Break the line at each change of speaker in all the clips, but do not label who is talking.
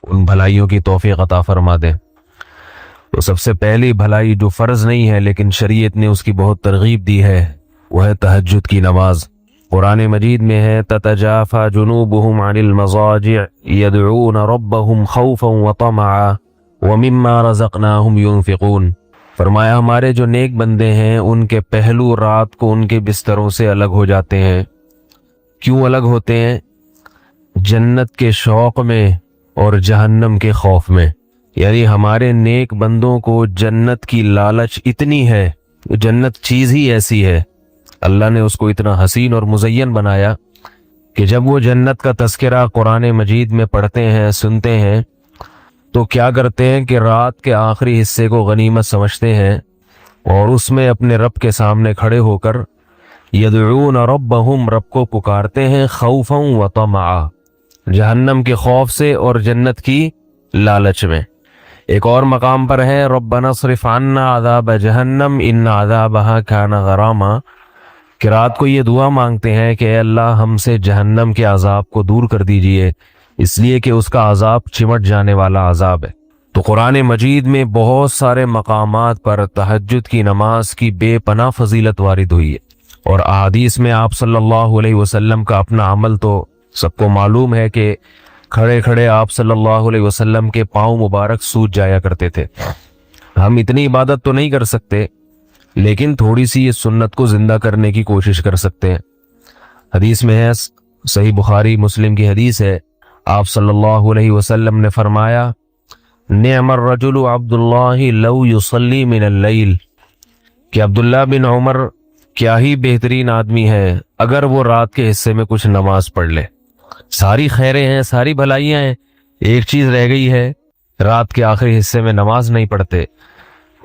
ان بھلائیوں کی توفیق عطا فرما دے۔ تو سب سے پہلی بھلائی جو فرض نہیں ہے لیکن شریعت نے اس کی بہت ترغیب دی ہے، وہ ہے تہجد کی نماز۔ قرآن مجید میں ہے تتجافى جنوبهم عن المضاجع يدعون ربهم خوفا وطمعا ومما رزقناهم ينفقون۔ فرمایا ہمارے جو نیک بندے ہیں ان کے پہلو رات کو ان کے بستروں سے الگ ہو جاتے ہیں۔ کیوں الگ ہوتے ہیں؟ جنت کے شوق میں اور جہنم کے خوف میں۔ یعنی ہمارے نیک بندوں کو جنت کی لالچ اتنی ہے، جنت چیز ہی ایسی ہے، اللہ نے اس کو اتنا حسین اور مزین بنایا کہ جب وہ جنت کا تذکرہ قرآن مجید میں پڑھتے ہیں، سنتے ہیں، تو کیا کرتے ہیں کہ رات کے آخری حصے کو غنیمت سمجھتے ہیں اور اس میں اپنے رب کے سامنے کھڑے ہو کر یدعون ربہم، رب کو پکارتے ہیں، خوفا و طمعا، جہنم کے خوف سے اور جنت کی لالچ میں۔ ایک اور مقام پر ہے ربنا اصرف عنا عذاب جہنم ان عذابها کان غراما، کہ رات کو یہ دعا مانگتے ہیں کہ اے اللہ ہم سے جہنم کے عذاب کو دور کر دیجئے، اس لیے کہ اس کا عذاب چمٹ جانے والا عذاب ہے۔ تو قرآن مجید میں بہت سارے مقامات پر تہجد کی نماز کی بے پناہ فضیلت وارد ہوئی ہے، اور احادیث میں آپ صلی اللہ علیہ وسلم کا اپنا عمل تو سب کو معلوم ہے کہ کھڑے کھڑے آپ صلی اللہ علیہ وسلم کے پاؤں مبارک سوج جایا کرتے تھے۔ ہم اتنی عبادت تو نہیں کر سکتے لیکن تھوڑی سی اس سنت کو زندہ کرنے کی کوشش کر سکتے ہیں۔ حدیث میں ہے، صحیح بخاری مسلم کی حدیث ہے، آپ صلی اللہ علیہ وسلم نے فرمایا نعم الرجل عبداللہ لو یصلی من اللیل، کہ عبداللہ بن عمر کیا ہی بہترین آدمی ہے اگر وہ رات کے حصے میں کچھ نماز پڑھ لے۔ ساری خیریں ہیں، ساری بھلائیاں ہیں، ایک چیز رہ گئی ہے، رات کے آخری حصے میں نماز نہیں پڑھتے۔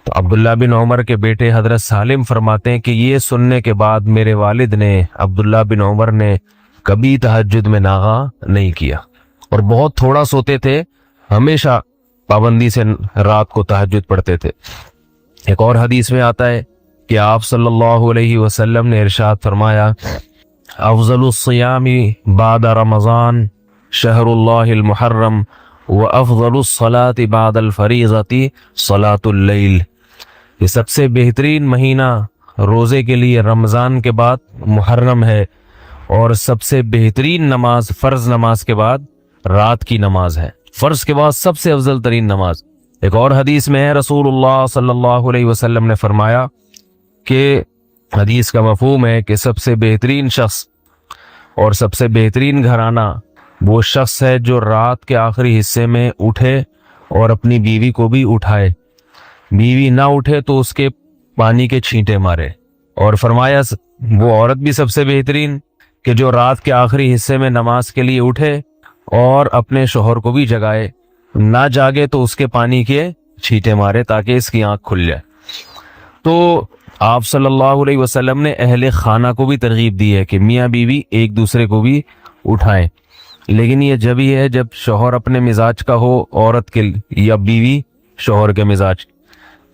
تو عبداللہ بن عمر کے بیٹے حضرت سالم فرماتے ہیں کہ یہ سننے کے بعد میرے والد نے، عبداللہ بن عمر نے، کبھی تہجد میں ناغا نہیں کیا اور بہت تھوڑا سوتے تھے، ہمیشہ پابندی سے رات کو تہجد پڑھتے تھے۔ ایک اور حدیث میں آتا ہے کہ آپ صلی اللہ علیہ وسلم نے ارشاد فرمایا افضل الصیام بعد رمضان شہر اللہ المحرم وافضل الصلاة بعد الفریضۃ صلاة اللیل، یہ سب سے بہترین مہینہ روزے کے لیے رمضان کے بعد محرم ہے، اور سب سے بہترین نماز فرض نماز کے بعد رات کی نماز ہے، فرض کے بعد سب سے افضل ترین نماز۔ ایک اور حدیث میں ہے رسول اللہ صلی اللہ علیہ وسلم نے فرمایا کہ حدیث کا مفہوم ہے کہ سب سے بہترین شخص اور سب سے بہترین گھرانہ وہ شخص ہے جو رات کے آخری حصے میں اٹھے اور اپنی بیوی کو بھی اٹھائے، بیوی نہ اٹھے تو اس کے پانی کے چھینٹے مارے، اور فرمایا وہ عورت بھی سب سے بہترین کہ جو رات کے آخری حصے میں نماز کے لیے اٹھے اور اپنے شوہر کو بھی جگائے، نہ جاگے تو اس کے پانی کے چھینٹے مارے تاکہ اس کی آنکھ کھل جائے۔ تو آپ صلی اللہ علیہ وسلم نے اہل خانہ کو بھی ترغیب دی ہے کہ میاں بیوی ایک دوسرے کو بھی اٹھائیں، لیکن یہ جب ہی ہے جب شوہر اپنے مزاج کا ہو عورت کے، یا بیوی شوہر کے مزاج،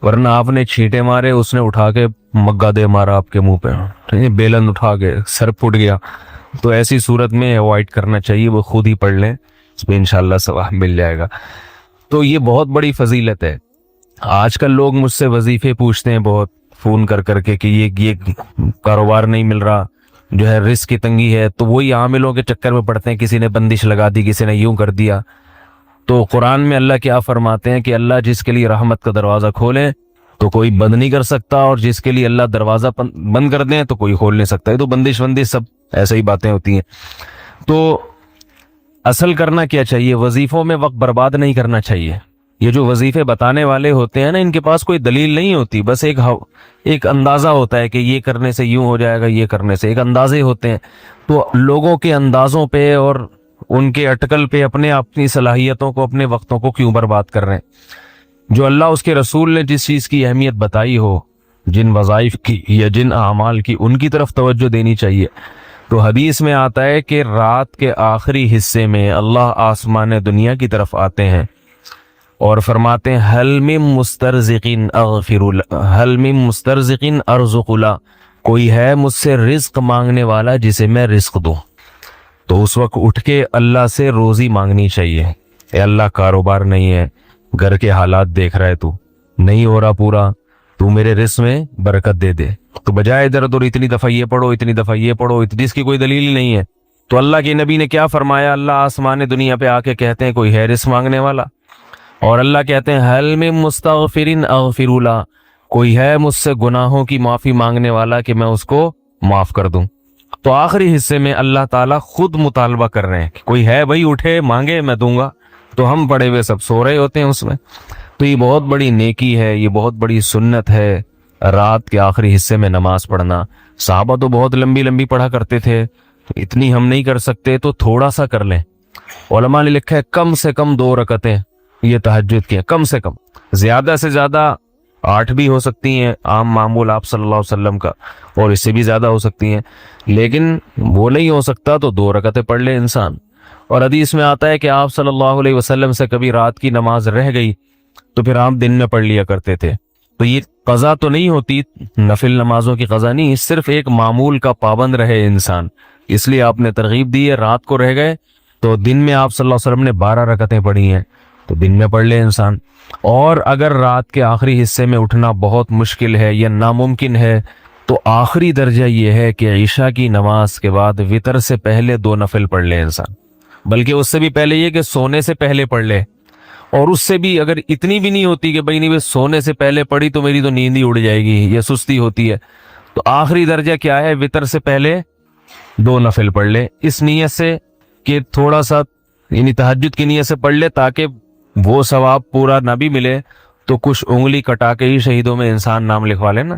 ورنہ آپ نے چھینٹے مارے، اس نے اٹھا کے مگا دے مارا آپ کے منہ پہ، بیلن اٹھا کے سر پھٹ گیا، تو ایسی صورت میں اوائڈ کرنا چاہیے، وہ خود ہی پڑھ لیں، اس میں انشاءاللہ ثواب مل جائے گا۔ تو یہ بہت بڑی فضیلت ہے۔ آج کل لوگ مجھ سے وظیفے پوچھتے ہیں بہت فون کر کر کے کہ یہ کاروبار نہیں مل رہا، جو ہے رزق کی تنگی ہے، تو وہی عاملوں کے چکر میں پڑتے ہیں، کسی نے بندش لگا دی، کسی نے یوں کر دیا۔ تو قرآن میں اللہ کیا فرماتے ہیں کہ اللہ جس کے لیے رحمت کا دروازہ کھولے تو کوئی بند نہیں کر سکتا، اور جس کے لیے اللہ دروازہ بند کر دیں تو کوئی کھول نہیں سکتا۔ یہ تو بندش سب ایسے ہی باتیں ہوتی ہیں۔ تو اصل کرنا کیا چاہیے؟ وظیفوں میں وقت برباد نہیں کرنا چاہیے۔ یہ جو وظیفے بتانے والے ہوتے ہیں نا، ان کے پاس کوئی دلیل نہیں ہوتی، بس ایک اندازہ ہوتا ہے کہ یہ کرنے سے یوں ہو جائے گا، یہ کرنے سے، ایک اندازے ہوتے ہیں۔ تو لوگوں کے اندازوں پہ اور ان کے اٹکل پہ اپنی صلاحیتوں کو، اپنے وقتوں کو کیوں برباد کر رہے ہیں؟ جو اللہ اس کے رسول نے جس چیز کی اہمیت بتائی ہو، جن وظائف کی یا جن اعمال کی، ان کی طرف توجہ دینی چاہیے۔ تو حدیث میں آتا ہے کہ رات کے آخری حصے میں اللہ آسمان دنیا کی طرف آتے ہیں اور فرماتے ہیں حل من مسترزقین ارزق لا، کوئی ہے مجھ سے رزق مانگنے والا جسے میں رزق دوں۔ تو اس وقت اٹھ کے اللہ سے روزی مانگنی چاہیے، اے اللہ کاروبار نہیں ہے, گھر کے حالات دیکھ رہا ہے, تو نہیں ہو رہا پورا, تو میرے رزق میں برکت دے دے. تو بجائے ادھر ادھر اتنی دفعہ یہ پڑھو, اتنی دفعہ یہ پڑھو, اس کی کوئی دلیل ہی نہیں ہے. تو اللہ کے نبی نے کیا فرمایا, اللہ آسمان دنیا پہ آ کے کہتے ہیں کوئی ہے رزق مانگنے والا, اور اللہ کہتے ہیں حل من مستغفر اغفر له, کوئی ہے مجھ سے گناہوں کی معافی مانگنے والا کہ میں اس کو معاف کر دوں. تو آخری حصے میں اللہ تعالیٰ خود مطالبہ کر رہے ہیں کہ کوئی ہے بھائی, اٹھے مانگے میں دوں گا. تو ہم پڑے ہوئے سب سو رہے ہوتے ہیں اس میں. تو یہ بہت بڑی نیکی ہے, یہ بہت بڑی سنت ہے, رات کے آخری حصے میں نماز پڑھنا. صحابہ تو بہت لمبی لمبی پڑھا کرتے تھے, اتنی ہم نہیں کر سکتے تو تھوڑا سا کر لیں. علماء نے لکھا ہے کم سے کم 2 رکعتیں یہ تہجد کی ہیں, کم سے کم. زیادہ سے زیادہ 8 بھی ہو سکتی ہیں, عام معمول آپ صلی اللہ علیہ وسلم کا, اور اس سے بھی زیادہ ہو سکتی ہیں. لیکن وہ نہیں ہو سکتا تو 2 رکعتیں پڑھ لے انسان. اور حدیث میں آتا ہے کہ آپ صلی اللہ علیہ وسلم سے کبھی رات کی نماز رہ گئی تو پھر آپ دن میں پڑھ لیا کرتے تھے. تو یہ قضا تو نہیں ہوتی, نفل نمازوں کی قضا نہیں, صرف ایک معمول کا پابند رہے انسان. اس لیے آپ نے ترغیب دی ہے, رات کو رہ گئے تو دن میں آپ صلی اللہ علیہ وسلم نے 12 رکعتیں پڑھی ہیں تو دن میں پڑھ لے انسان. اور اگر رات کے آخری حصے میں اٹھنا بہت مشکل ہے یا ناممکن ہے تو آخری درجہ یہ ہے کہ عشاء کی نماز کے بعد وطر سے پہلے 2 نفل پڑھ لے انسان, بلکہ اس سے بھی پہلے یہ کہ سونے سے پہلے پڑھ لے. اور اس سے بھی اگر اتنی بھی نہیں ہوتی کہ بھائی نہیں سونے سے پہلے پڑھی تو میری تو نیند ہی اڑ جائے گی, یہ سستی ہوتی ہے, تو آخری درجہ کیا ہے, وطر سے پہلے 2 نفل پڑھ لے, اس نیت سے کہ تھوڑا سا یعنی تہجد کی نیت سے پڑھ لے تاکہ وہ ثواب پورا نہ بھی ملے تو کچھ انگلی کٹا کے ہی شہیدوں میں انسان نام لکھوا لے نا.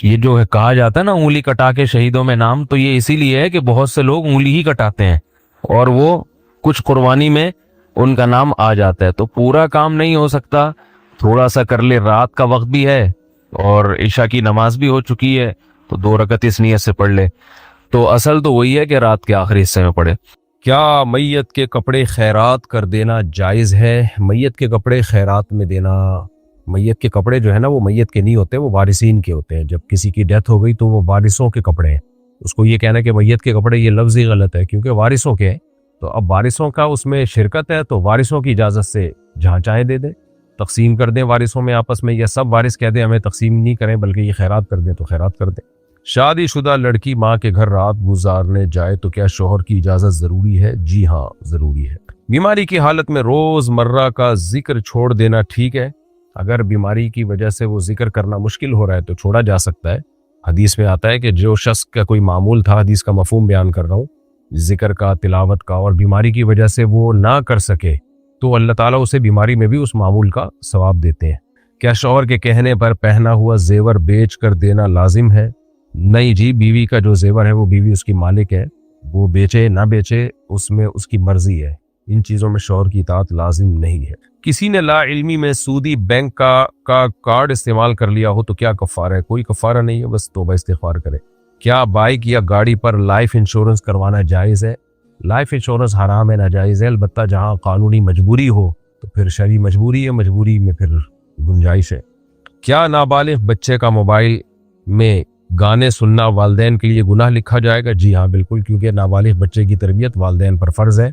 یہ جو ہے کہا جاتا ہے نا انگلی کٹا کے شہیدوں میں نام, تو یہ اسی لیے ہے کہ بہت سے لوگ انگلی ہی کٹاتے ہیں اور وہ کچھ قربانی میں ان کا نام آ جاتا ہے. تو پورا کام نہیں ہو سکتا, تھوڑا سا کر لے, رات کا وقت بھی ہے اور عشاء کی نماز بھی ہو چکی ہے تو 2 رکعت اس نیت سے پڑھ لے. تو اصل تو وہی ہے کہ رات کے آخری حصے میں پڑھے.
کیا میت کے کپڑے خیرات کر دینا جائز ہے؟ میت کے کپڑے خیرات میں دینا, میت کے کپڑے جو ہے نا وہ میت کے نہیں ہوتے, وہ وارثین کے ہوتے ہیں. جب کسی کی ڈیتھ ہو گئی تو وہ وارثوں کے کپڑے ہیں. اس کو یہ کہنا کہ میت کے کپڑے, یہ لفظ ہی غلط ہے کیونکہ وارثوں کے ہیں. تو اب وارثوں کا اس میں شرکت ہے تو وارثوں کی اجازت سے جہاں چاہیں دے دیں, تقسیم کر دیں وارثوں میں آپس میں, یا سب وارث کہہ دیں ہمیں تقسیم نہیں کریں بلکہ یہ خیرات کر دیں تو خیرات کر دیں. شادی شدہ لڑکی ماں کے گھر رات گزارنے جائے تو کیا شوہر کی اجازت ضروری ہے؟ جی ہاں ضروری ہے. بیماری کی حالت میں روز مرہ کا ذکر چھوڑ دینا ٹھیک ہے؟ اگر بیماری کی وجہ سے وہ ذکر کرنا مشکل ہو رہا ہے تو چھوڑا جا سکتا ہے. حدیث میں آتا ہے کہ جو شخص کا کوئی معمول تھا, حدیث کا مفہوم بیان کر رہا ہوں, ذکر کا, تلاوت کا, اور بیماری کی وجہ سے وہ نہ کر سکے تو اللہ تعالیٰ اسے بیماری میں بھی اس معمول کا ثواب دیتے ہیں. کیا شوہر کے کہنے پر پہنا ہوا زیور بیچ کر دینا لازم ہے؟ نہیں جی, بیوی کا جو زیور ہے وہ بیوی اس کی مالک ہے, وہ بیچے نہ بیچے اس میں اس کی مرضی ہے. ان چیزوں میں شوہر کی اطاعت لازم نہیں ہے. کسی نے لا علمی میں سودی بینک کا کارڈ استعمال کر لیا ہو تو کیا کفارہ ہے؟ کوئی کفارہ نہیں ہے, بس توبہ استغفار کرے. کیا بائک یا گاڑی پر لائف انشورنس کروانا جائز ہے؟ لائف انشورنس حرام ہے, ناجائز ہے, البتہ جہاں قانونی مجبوری ہو تو پھر شرعی مجبوری ہے, مجبوری میں پھر گنجائش ہے. کیا نابالغ بچے کا موبائل میں گانے سننا والدین کے لیے گناہ لکھا جائے گا؟ جی ہاں بالکل, کیونکہ نابالغ بچے کی تربیت والدین پر فرض ہے.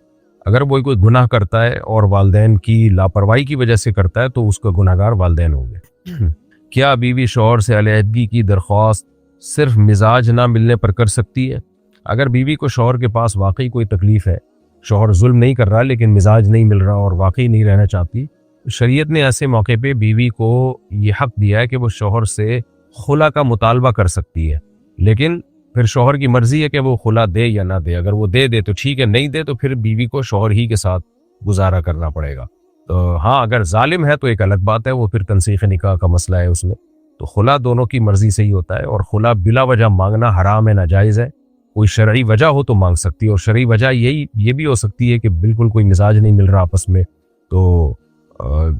اگر کوئی گناہ کرتا ہے اور والدین کی لاپرواہی کی وجہ سے کرتا ہے تو اس کا گناہگار والدین ہوں گے. کیا بیوی شوہر سے علیحدگی کی درخواست صرف مزاج نہ ملنے پر کر سکتی ہے؟ اگر بیوی کو شوہر کے پاس واقعی کوئی تکلیف ہے, شوہر ظلم نہیں کر رہا لیکن مزاج نہیں مل رہا اور واقعی نہیں رہنا چاہتی, شریعت نے ایسے موقع پہ بیوی کو یہ حق دیا ہے کہ وہ شوہر سے خلا کا مطالبہ کر سکتی ہے. لیکن پھر شوہر کی مرضی ہے کہ وہ خلا دے یا نہ دے. اگر وہ دے تو ٹھیک ہے, نہیں دے تو پھر بیوی کو شوہر ہی کے ساتھ گزارا کرنا پڑے گا. تو ہاں اگر ظالم ہے تو ایک الگ بات ہے, وہ پھر تنسیخ نکاح کا مسئلہ ہے اس میں. تو خلا دونوں کی مرضی سے ہی ہوتا ہے, اور خلا بلا وجہ مانگنا حرام ہے, ناجائز ہے. کوئی شرعی وجہ ہو تو مانگ سکتی ہے, اور شرعی وجہ یہ بھی ہو سکتی ہے کہ بالکل کوئی مزاج نہیں مل رہا آپس میں, تو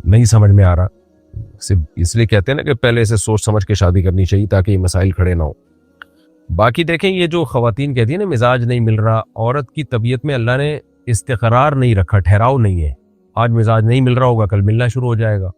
نہیں سمجھ میں آ رہا. صرف اس لیے کہتے ہیں نا کہ پہلے سے سوچ سمجھ کے شادی کرنی چاہیے تاکہ یہ مسائل کھڑے نہ ہوں. باقی دیکھیں, یہ جو خواتین کہتی ہیں نا مزاج نہیں مل رہا, عورت کی طبیعت میں اللہ نے استقرار نہیں رکھا, ٹھہراؤ نہیں ہے. آج مزاج نہیں مل رہا ہوگا, کل ملنا شروع ہو جائے گا.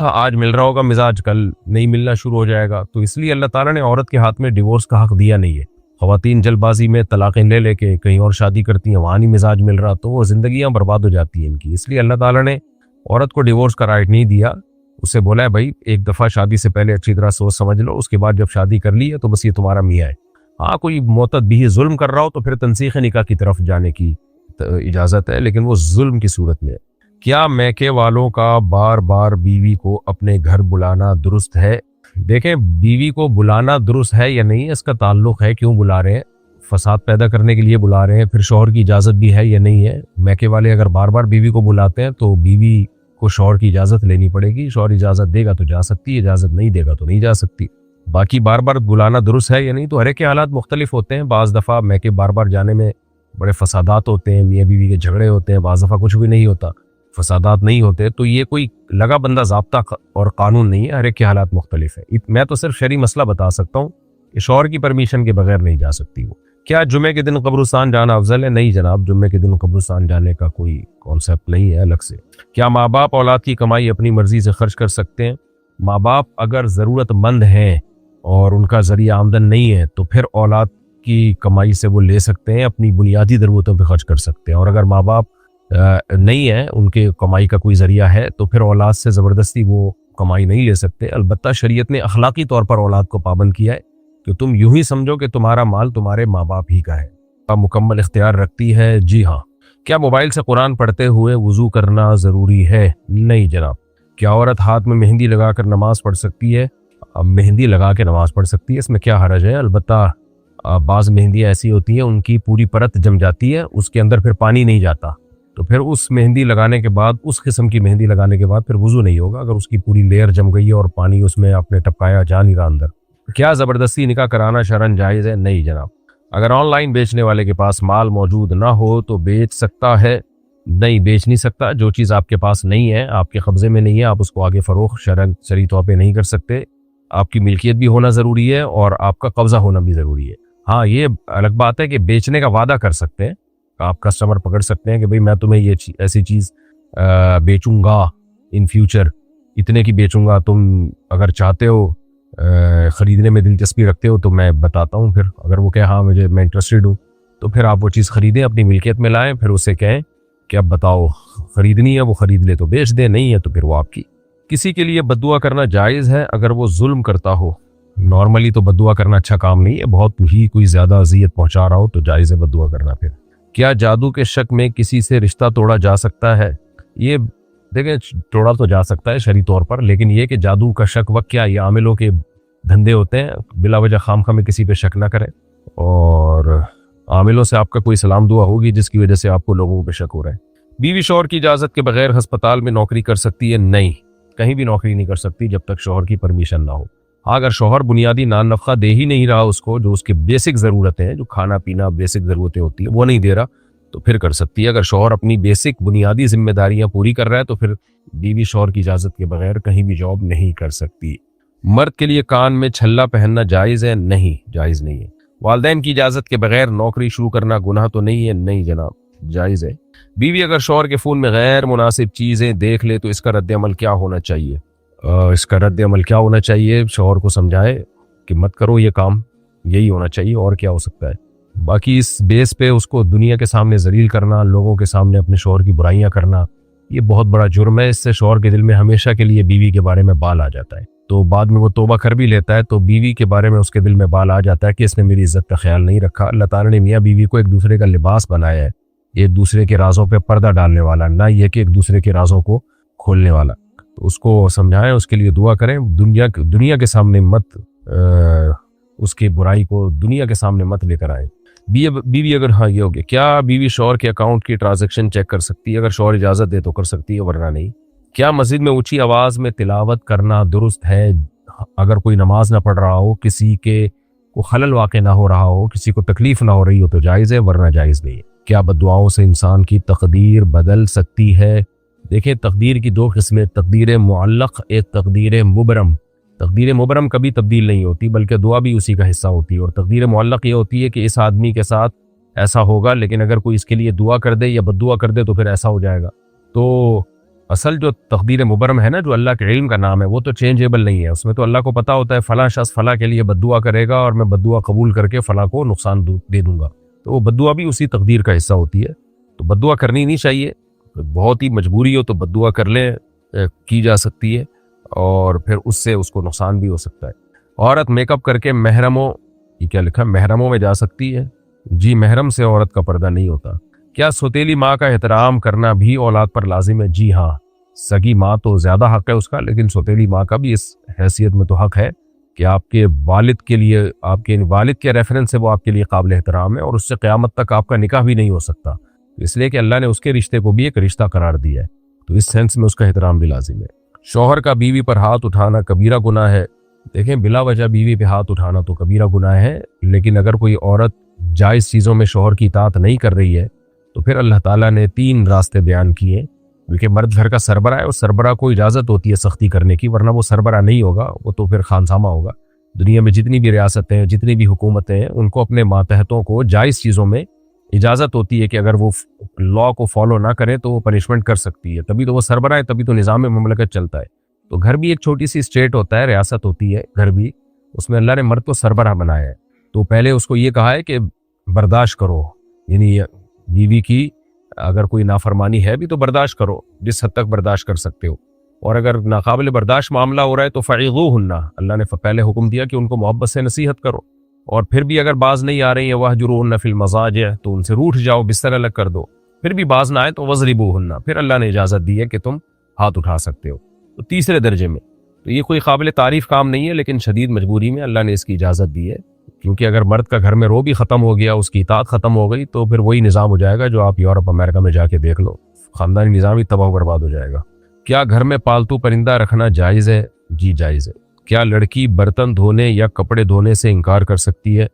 آج مل رہا ہوگا مزاج, کل نہیں ملنا شروع ہو جائے گا. تو اس لیے اللہ تعالیٰ نے عورت کے ہاتھ میں ڈیورس کا حق دیا نہیں ہے. خواتین جلد بازی میں طلاقیں لے لے کے کہیں اور شادی کرتی ہیں، وہاں نہیں مزاج مل رہا، تو وہ زندگیاں برباد ہو جاتی ہیں ان کی. اس لیے اللہ تعالیٰ نے عورت کو ڈیورس کا رائٹ نہیں دیا. اسے بولا ہے بھائی ایک دفعہ شادی سے پہلے اچھی طرح سوچ سمجھ لو، اس کے بعد جب شادی کر لی ہے تو بس یہ تمہارا میاں ہے. ہاں کوئی معتد بھی ظلم کر رہا ہو تو پھر تنسیخ نکاح کی طرف جانے کی اجازت ہے، لیکن وہ ظلم کی صورت میں ہے. کیا میکے والوں کا بار بار بیوی کو اپنے گھر بلانا درست ہے؟ دیکھیں بیوی کو بلانا درست ہے یا نہیں، اس کا تعلق ہے کیوں بلا رہے ہیں. فساد پیدا کرنے کے لیے بلا رہے ہیں، پھر شوہر کی اجازت بھی ہے یا نہیں ہے. میکے والے اگر بار بار بیوی کو بلاتے ہیں تو بیوی کو شوہر کی اجازت لینی پڑے گی. شوہر اجازت دے گا تو جا سکتی، اجازت نہیں دے گا تو نہیں جا سکتی. باقی بار بار بلانا درست ہے یا نہیں تو ہر ایک کے حالات مختلف ہوتے ہیں. بعض دفعہ میکے بار بار جانے میں بڑے فسادات ہوتے ہیں، میاں بیوی کے جھگڑے ہوتے ہیں، بعض دفعہ کچھ بھی نہیں ہوتا، فسادات نہیں ہوتے. تو یہ کوئی لگا بندہ ضابطہ اور قانون نہیں ہے، ہر ایک کے حالات مختلف ہیں. میں تو صرف شرعی مسئلہ بتا سکتا ہوں کہ شوہر کی پرمیشن کے بغیر نہیں جا سکتی وہ. کیا جمعے کے دن قبرستان جانا افضل ہے؟ نہیں جناب، جمعے کے دن قبرستان جانے کا کوئی کانسیپٹ نہیں ہے الگ سے. کیا ماں باپ اولاد کی کمائی اپنی مرضی سے خرچ کر سکتے ہیں؟ ماں باپ اگر ضرورت مند ہیں اور ان کا ذریعہ آمدن نہیں ہے تو پھر اولاد کی کمائی سے وہ لے سکتے ہیں، اپنی بنیادی ضرورتوں پہ خرچ کر سکتے ہیں. اور اگر ماں باپ نہیں ہے، ان کے کمائی کا کوئی ذریعہ ہے تو پھر اولاد سے زبردستی وہ کمائی نہیں لے سکتے. البتہ شریعت نے اخلاقی طور پر اولاد کو پابند کیا ہے کہ تم یوں ہی سمجھو کہ تمہارا مال تمہارے ماں باپ ہی کا ہے. مکمل اختیار رکھتی ہے. جی ہاں. کیا موبائل سے قرآن پڑھتے ہوئے وضو کرنا ضروری ہے؟ نہیں جناب. کیا عورت ہاتھ میں مہندی لگا کر نماز پڑھ سکتی ہے؟ مہندی لگا کے نماز پڑھ سکتی ہے، اس میں کیا حرج ہے. البتہ بعض مہندیاں ایسی ہوتی ہیں ان کی پوری پرت جم جاتی ہے، اس کے اندر پھر پانی نہیں جاتا، تو پھر اس مہندی لگانے کے بعد، اس قسم کی مہندی لگانے کے بعد پھر وضو نہیں ہوگا اگر اس کی پوری لیئر جم گئی ہے اور پانی اس میں آپ نے ٹپکایا جا نہیں رہا اندر. کیا زبردستی نکاح کرانا شرعاً جائز ہے؟ نہیں جناب. اگر آن لائن بیچنے والے کے پاس مال موجود نہ ہو تو بیچ سکتا ہے؟ نہیں، بیچ نہیں سکتا. جو چیز آپ کے پاس نہیں ہے، آپ کے قبضے میں نہیں ہے، آپ اس کو آگے فروخت شرعی طور پہ نہیں کر سکتے. آپ کی ملکیت بھی ہونا ضروری ہے اور آپ کا قبضہ ہونا بھی ضروری ہے. ہاں یہ الگ بات ہے کہ بیچنے کا وعدہ کر سکتے ہیں، آپ کسٹمر پکڑ سکتے ہیں کہ بھئی میں تمہیں یہ ایسی چیز بیچوں گا ان فیوچر، اتنے کی بیچوں گا، تم اگر چاہتے ہو خریدنے میں دلچسپی رکھتے ہو تو میں بتاتا ہوں. پھر اگر وہ کہے ہاں میں انٹرسٹڈ ہوں تو پھر آپ وہ چیز خریدیں، اپنی ملکیت میں لائیں، پھر اسے کہیں کہ اب بتاؤ خریدنی ہے، وہ خرید لے تو بیچ دے، نہیں ہے تو پھر وہ آپ کی. کسی کے لیے بد دعا کرنا جائز ہے اگر وہ ظلم کرتا ہو؟ نارملی تو بد دعا کرنا اچھا کام نہیں ہے، بہت ہی کوئی زیادہ اذیت پہنچا رہا ہو تو جائز ہے بد دعا کرنا. پھر کیا جادو کے شک میں کسی سے رشتہ توڑا جا سکتا ہے؟ یہ دیکھیں توڑا تو جا سکتا ہے شرعی طور پر، لیکن یہ کہ جادو کا شک وقت کیا، یہ عاملوں کے دھندے ہوتے ہیں. بلا وجہ خام خواہ میں کسی پہ شک نہ کریں، اور عاملوں سے آپ کا کوئی سلام دعا ہوگی جس کی وجہ سے آپ کو لوگوں پہ شک ہو رہا ہے. بیوی شوہر کی اجازت کے بغیر ہسپتال میں نوکری کر سکتی ہے؟ نہیں، کہیں بھی نوکری نہیں کر سکتی جب تک شوہر کی پرمیشن نہ ہو. ہاں اگر شوہر بنیادی نان نفقہ دے ہی نہیں رہا اس کو، جو اس کے بیسک ضرورتیں ہیں، جو کھانا پینا بیسک ضرورتیں ہوتی ہیں وہ نہیں دے رہا تو پھر کر سکتی ہے. اگر شوہر اپنی بیسک بنیادی ذمہ داریاں پوری کر رہا ہے تو پھر بیوی شوہر کی اجازت کے بغیر کہیں بھی جاب نہیں کر سکتی. مرد کے لیے کان میں چھلا پہننا جائز ہے؟ نہیں، جائز نہیں ہے. والدین کی اجازت کے بغیر نوکری شروع کرنا گناہ تو نہیں ہے؟ نہیں جناب، جائز ہے. بیوی اگر شوہر کے فون میں غیر مناسب چیزیں دیکھ لے تو اس کا رد عمل کیا ہونا چاہیے؟ اس کا رد عمل کیا ہونا چاہیے؟ شوہر کو سمجھائے کہ مت کرو یہ کام، یہی ہونا چاہیے، اور کیا ہو سکتا ہے. باقی اس بیس پہ اس کو دنیا کے سامنے ذلیل کرنا، لوگوں کے سامنے اپنے شوہر کی برائیاں کرنا، یہ بہت بڑا جرم ہے. اس سے شوہر کے دل میں ہمیشہ کے لیے بیوی کے بارے میں بال آ جاتا ہے، تو بعد میں وہ توبہ کر بھی لیتا ہے تو بیوی کے بارے میں اس کے دل میں بال آ جاتا ہے کہ اس نے میری عزت کا خیال نہیں رکھا. اللہ تعالیٰ نے میاں بیوی کو ایک دوسرے کا لباس بنایا ہے، ایک دوسرے کے رازوں پہ پردہ ڈالنے والا، نہ یہ کہ ایک دوسرے کے رازوں کو کھولنے والا. تو اس کو سمجھائیں، اس کے لیے دعا کریں. دنیا کے سامنے مت اس کی برائی کو دنیا کے سامنے مت لے کر آئیں. بیوی اگر ہاں یہ ہو گیا، کیا بیوی شوہر کے اکاؤنٹ کی ٹرانزیکشن چیک کر سکتی ہے؟ اگر شوہر اجازت دے تو کر سکتی ہے، ورنہ نہیں. کیا مسجد میں اونچی آواز میں تلاوت کرنا درست ہے اگر کوئی نماز نہ پڑھ رہا ہو، کسی کے کو خلل واقع نہ ہو رہا ہو، کسی کو تکلیف نہ ہو رہی ہو تو جائز ہے، ورنہ جائز نہیں ہے. کیا بد دعاؤں سے انسان کی تقدیر بدل سکتی ہے؟ دیکھیں تقدیر کی دو قسمیں، تقدیر معلق، ایک تقدیر مبرم. تقدیر مبرم کبھی تبدیل نہیں ہوتی بلکہ دعا بھی اسی کا حصہ ہوتی ہے، اور تقدیر معلق یہ ہوتی ہے کہ اس آدمی کے ساتھ ایسا ہوگا لیکن اگر کوئی اس کے لیے دعا کر دے یا بد دعا کر دے تو پھر ایسا ہو جائے گا. تو اصل جو تقدیر مبرم ہے نا، جو اللہ کے علم کا نام ہے، وہ تو چینجیبل نہیں ہے. اس میں تو اللہ کو پتہ ہوتا ہے فلاں شخص فلاں کے لیے بد دعا کرے گا اور میں بد دعا قبول کر کے فلاں کو نقصان دے دوں گا. تو وہ بد دعا بھی اسی تقدیر کا حصہ ہوتی ہے. تو بد دعا کرنی نہیں چاہیے. بہت ہی مجبوری ہو تو بد دعا کر لیں، کی جا سکتی ہے، اور پھر اس سے اس کو نقصان بھی ہو سکتا ہے. عورت میک اپ کر کے محرموں، یہ کیا لکھا، محرموں میں جا سکتی ہے؟ جی، محرم سے عورت کا پردہ نہیں ہوتا. کیا سوتیلی ماں کا احترام کرنا بھی اولاد پر لازم ہے؟ جی ہاں، سگی ماں تو زیادہ حق ہے اس کا، لیکن سوتیلی ماں کا بھی اس حیثیت میں تو حق ہے کہ آپ کے والد کے لیے، آپ کے والد کے ریفرنس سے وہ آپ کے لیے قابل احترام ہے، اور اس سے قیامت تک آپ کا نکاح بھی نہیں ہو سکتا، اس لیے کہ اللہ نے اس کے رشتے کو بھی ایک رشتہ قرار دیا ہے. تو اس سینس میں اس کا احترام بھی لازم ہے. شوہر کا بیوی پر ہاتھ اٹھانا کبیرہ گناہ ہے؟ دیکھیں، بلا وجہ بیوی پہ ہاتھ اٹھانا تو کبیرہ گناہ ہے، لیکن اگر کوئی عورت جائز چیزوں میں شوہر کی اطاعت نہیں کر رہی ہے تو پھر اللہ تعالیٰ نے 3 راستے بیان کیے. کیونکہ مرد گھر کا سربراہ ہے، اور سربراہ کو اجازت ہوتی ہے سختی کرنے کی، ورنہ وہ سربراہ نہیں ہوگا، وہ تو پھر خانسامہ ہوگا. دنیا میں جتنی بھی ریاستیں ہیں، جتنی بھی حکومتیں ہیں، ان کو اپنے ماتحتوں کو جائز چیزوں میں اجازت ہوتی ہے کہ اگر وہ لا کو فالو نہ کرے تو وہ پنشمنٹ کر سکتی ہے. تبھی تو وہ سربراہ ہے، تبھی تو نظام مملکت چلتا ہے. تو گھر بھی ایک چھوٹی سی اسٹیٹ ہوتا ہے، ریاست ہوتی ہے گھر بھی، اس میں اللہ نے مرد کو سربراہ بنایا ہے. تو پہلے اس کو یہ کہا ہے کہ برداشت کرو، یعنی بیوی کی اگر کوئی نافرمانی ہے بھی تو برداشت کرو جس حد تک برداشت کر سکتے ہو، اور اگر ناقابل برداشت معاملہ ہو رہا ہے تو فعظوہن، اللہ نے پہلے حکم دیا کہ ان کو محبت سے نصیحت کرو، اور پھر بھی اگر باز نہیں آ رہی ہیں واہجروہن فی المضاجع، تو ان سے روٹھ جاؤ، بستر الگ کر دو. پھر بھی باز نہ آئے تو وضربوہن، پھر اللہ نے اجازت دی ہے کہ تم ہاتھ اٹھا سکتے ہو. تو تیسرے درجے میں تو یہ کوئی قابل تعریف کام نہیں ہے، لیکن شدید مجبوری میں اللہ نے اس کی اجازت دی ہے. کیونکہ اگر مرد کا گھر میں رو بھی ختم ہو گیا، اس کی اطاعت ختم ہو گئی، تو پھر وہی نظام ہو جائے گا جو آپ یورپ امریکہ میں جا کے دیکھ لو، خاندانی نظام ہی تباہ و برباد ہو جائے گا. کیا گھر میں پالتو پرندہ رکھنا جائز ہے؟ جی جائز ہے. کیا لڑکی برتن دھونے یا کپڑے دھونے سے انکار کر سکتی ہے؟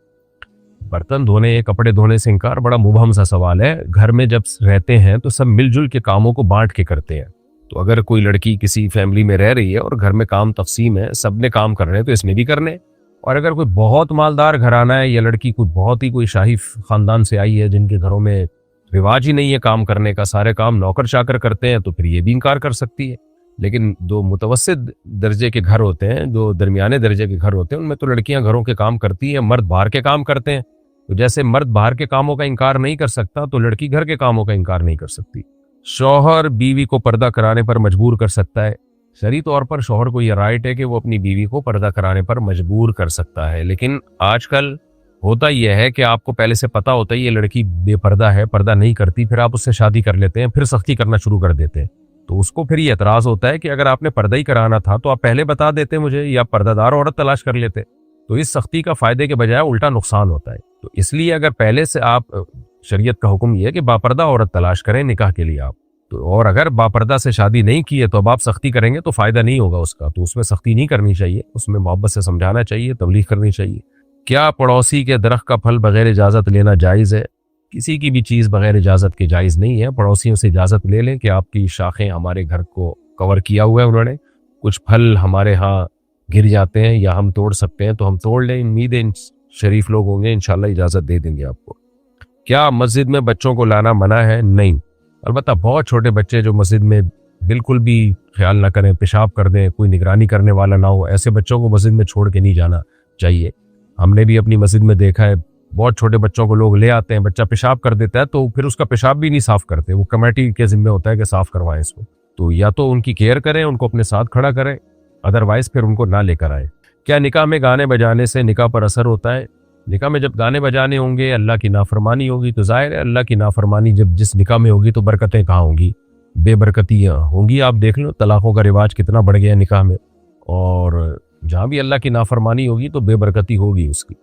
برتن دھونے یا کپڑے دھونے سے انکار بڑا مبہم سا سوال ہے. گھر میں جب رہتے ہیں تو سب مل جل کے کاموں کو بانٹ کے کرتے ہیں. تو اگر کوئی لڑکی کسی فیملی میں رہ رہی ہے اور گھر میں کام تقسیم ہے، سب نے کام کرنے ہیں، تو اس میں بھی کرنے. اور اگر کوئی بہت مالدار گھرانہ ہے یا لڑکی کوئی بہت ہی کوئی شاہی خاندان سے آئی ہے جن کے گھروں میں رواج ہی نہیں ہے کام کرنے کا، سارے کام نوکر چاکر کرتے ہیں، تو پھر یہ بھی انکار کر سکتی ہے. لیکن جو متوسط درجے کے گھر ہوتے ہیں، جو درمیانے درجے کے گھر ہوتے ہیں، ان میں تو لڑکیاں گھروں کے کام کرتی ہیں، مرد باہر کے کام کرتے ہیں. تو جیسے مرد باہر کے کاموں کا انکار نہیں کر سکتا، تو لڑکی گھر کے کاموں کا انکار نہیں کر سکتی. شوہر بیوی کو پردہ کرانے پر مجبور کر سکتا ہے؟ شرعی طور پر شوہر کو یہ رائٹ ہے کہ وہ اپنی بیوی کو پردہ کرانے پر مجبور کر سکتا ہے. لیکن آج کل ہوتا یہ ہے کہ آپ کو پہلے سے پتا ہوتا ہے یہ لڑکی بے پردہ ہے، پردہ نہیں کرتی، پھر آپ اس سے شادی کر لیتے ہیں، پھر سختی کرنا شروع کر دیتے ہیں. تو اس کو پھر یہ اعتراض ہوتا ہے کہ اگر آپ نے پردہ ہی کرانا تھا تو آپ پہلے بتا دیتے مجھے، یا پردہ دار عورت تلاش کر لیتے. تو اس سختی کا فائدے کے بجائے الٹا نقصان ہوتا ہے. تو اس لیے اگر پہلے سے آپ، شریعت کا حکم یہ ہے کہ باپردہ عورت تلاش کریں نکاح کے لیے آپ. اور اگر باپردہ سے شادی نہیں کی ہے تو اب آپ سختی کریں گے تو فائدہ نہیں ہوگا اس کا. تو اس میں سختی نہیں کرنی چاہیے، اس میں محبت سے سمجھانا چاہیے، تبلیغ کرنی چاہیے. کیا پڑوسی کے درخت کا پھل بغیر اجازت لینا جائز ہے؟ کسی کی بھی چیز بغیر اجازت کے جائز نہیں ہے. پڑوسیوں سے اجازت لے لیں کہ آپ کی شاخیں ہمارے گھر کو کور کیا ہوا ہے انہوں نے، کچھ پھل ہمارے ہاں گر جاتے ہیں یا ہم توڑ سکتے ہیں تو ہم توڑ لیں. امیدیں شریف لوگ ہوں گے، انشاءاللہ اجازت دے دیں گے آپ کو. کیا مسجد میں بچوں کو لانا منع ہے؟ نہیں. البتہ بہت چھوٹے بچے جو مسجد میں بالکل بھی خیال نہ کریں، پیشاب کر دیں، کوئی نگرانی کرنے والا نہ ہو، ایسے بچوں کو مسجد میں چھوڑ کے نہیں جانا چاہیے. ہم نے بھی اپنی مسجد میں دیکھا ہے، بہت چھوٹے بچوں کو لوگ لے آتے ہیں، بچہ پیشاب کر دیتا ہے تو پھر اس کا پیشاب بھی نہیں صاف کرتے، وہ کمیٹی کے ذمہ ہوتا ہے کہ صاف کروائیں اس کو. تو یا تو ان کی کیئر کریں، ان کو اپنے ساتھ کھڑا کریں، ادروائز پھر ان کو نہ لے کر آئیں. کیا نکاح میں گانے بجانے سے نکاح پر اثر ہوتا ہے؟ نکاح میں جب گانے بجانے ہوں گے، اللہ کی نافرمانی ہوگی، تو ظاہر ہے اللہ کی نافرمانی جب جس نکاح میں ہوگی تو برکتیں کہاں ہوں گی؟ بے برکتیاں ہوں گی. آپ دیکھ لو طلاقوں کا رواج کتنا بڑھ گیا نکاح میں، اور جہاں بھی اللہ کی نافرمانی ہوگی تو بے برکتی ہوگی اس کی.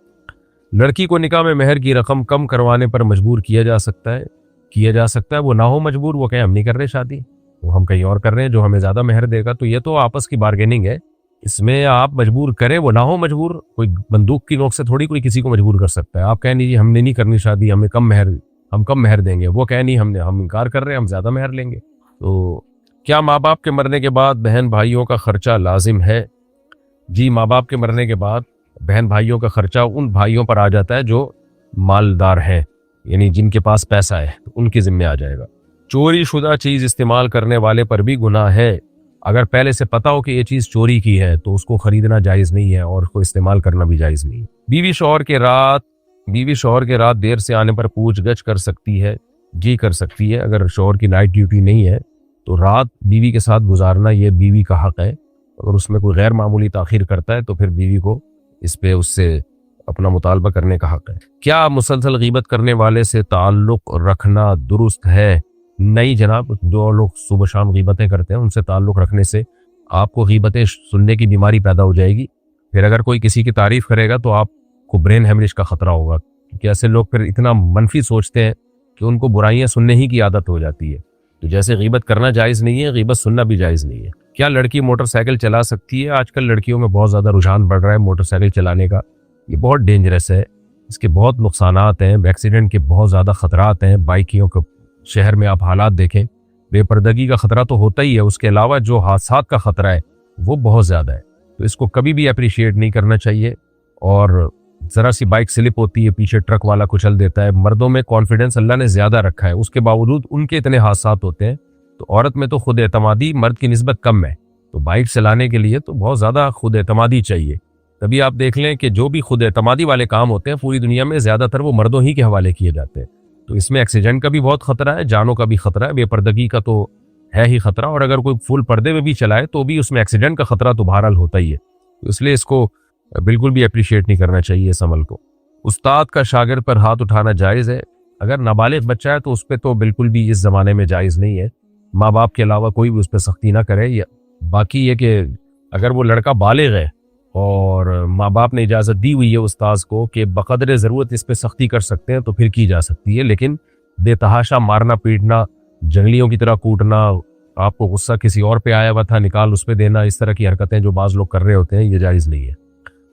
لڑکی کو نکاح میں مہر کی رقم کم کروانے پر مجبور کیا جا سکتا ہے. وہ نہ ہو مجبور، وہ کہیں ہم نہیں کر رہے شادی، وہ ہم کہیں اور کر رہے ہیں جو ہمیں زیادہ مہر دے گا. تو یہ تو آپس کی بارگیننگ ہے، اس میں آپ مجبور کریں، وہ نہ ہو مجبور. کوئی بندوق کی نوک سے تھوڑی کوئی کسی کو مجبور کر سکتا ہے. آپ کہیں نہیں جی ہم نے نہیں کرنی شادی، ہم کم مہر دیں گے، وہ کہیں نہیں ہم انکار کر رہے ہیں، ہم زیادہ مہر لیں گے. تو کیا ماں باپ کے مرنے کے بعد بہن بھائیوں کا خرچہ لازم ہے؟ جی، ماں باپ کے مرنے کے بعد بہن بھائیوں کا خرچہ ان بھائیوں پر آ جاتا ہے جو مالدار ہیں، یعنی جن کے پاس پیسہ ہے، تو ان کے ذمہ آ جائے گا. چوری شدہ چیز استعمال کرنے والے پر بھی گناہ ہے. اگر پہلے سے پتا ہو کہ یہ چیز چوری کی ہے تو اس کو خریدنا جائز نہیں ہے اور اس کو استعمال کرنا بھی جائز نہیں ہے. بیوی شوہر کے رات دیر سے آنے پر پوچھ گچھ کر سکتی ہے؟ جی کر سکتی ہے. اگر شوہر کی نائٹ ڈیوٹی نہیں ہے تو رات بیوی کے ساتھ گزارنا یہ بیوی کا حق ہے. اگر اس میں کوئی غیر معمولی تاخیر کرتا ہے تو پھر بیوی کو اس سے اپنا مطالبہ کرنے کا حق ہے. کیا مسلسل غیبت کرنے والے سے تعلق رکھنا درست ہے؟ نہیں جناب. جو لوگ صبح شام غیبتیں کرتے ہیں ان سے تعلق رکھنے سے آپ کو غیبتیں سننے کی بیماری پیدا ہو جائے گی. پھر اگر کوئی کسی کی تعریف کرے گا تو آپ کو برین ہیمریج کا خطرہ ہوگا, کیونکہ ایسے لوگ پھر اتنا منفی سوچتے ہیں کہ ان کو برائیاں سننے ہی کی عادت ہو جاتی ہے. تو جیسے غیبت کرنا جائز نہیں ہے, غیبت سننا بھی جائز نہیں ہے. کیا لڑکی موٹر سائیکل چلا سکتی ہے؟ آج کل لڑکیوں میں بہت زیادہ رجحان بڑھ رہا ہے موٹر سائیکل چلانے کا. یہ بہت ڈینجرس ہے, اس کے بہت نقصانات ہیں, ایکسیڈنٹ کے بہت زیادہ خطرات ہیں. بائکیوں کو شہر میں آپ حالات دیکھیں, بے پردگی کا خطرہ تو ہوتا ہی ہے, اس کے علاوہ جو حادثات کا خطرہ ہے وہ بہت زیادہ ہے. تو اس کو کبھی بھی اپریشیٹ نہیں کرنا چاہیے. اور ذرا سی بائک سلپ ہوتی ہے, پیچھے ٹرک والا کچل دیتا ہے. مردوں میں کانفیڈنس اللہ نے زیادہ رکھا ہے, اس کے باوجود ان کے اتنے حادثات ہوتے ہیں. تو عورت میں تو خود اعتمادی مرد کی نسبت کم ہے. تو بائک چلانے کے لیے تو بہت زیادہ خود اعتمادی چاہیے. تبھی آپ دیکھ لیں کہ جو بھی خود اعتمادی والے کام ہوتے ہیں پوری دنیا میں زیادہ تر وہ مردوں ہی کے حوالے کیے جاتے ہیں. تو اس میں ایکسیڈنٹ کا بھی بہت خطرہ ہے, جانوں کا بھی خطرہ ہے, بے پردگی کا تو ہے ہی خطرہ, اور اگر کوئی فل پردے میں بھی چلائے تو بھی اس میں ایکسیڈنٹ کا خطرہ تو بہرحال ہوتا ہی ہے. تو اس لیے اس کو بالکل بھی اپریشیٹ نہیں کرنا چاہیے اس عمل کو. استاد کا شاگرد پر ہاتھ اٹھانا جائز ہے؟ اگر نابالغ بچہ ہے تو اس پہ تو بالکل بھی اس زمانے میں جائز نہیں ہے. ماں باپ کے علاوہ کوئی بھی اس پہ سختی نہ کرے. یا باقی یہ کہ اگر وہ لڑکا بالغ ہے اور ماں باپ نے اجازت دی ہوئی ہے استاذ کو کہ بقدر ضرورت اس پہ سختی کر سکتے ہیں تو پھر کی جا سکتی ہے. لیکن بے تحاشا مارنا پیٹنا, جنگلیوں کی طرح کوٹنا, آپ کو غصہ کسی اور پہ آیا ہوا تھا نکال اس پہ دینا, اس طرح کی حرکتیں جو بعض لوگ کر رہے ہوتے ہیں یہ جائز نہیں ہے.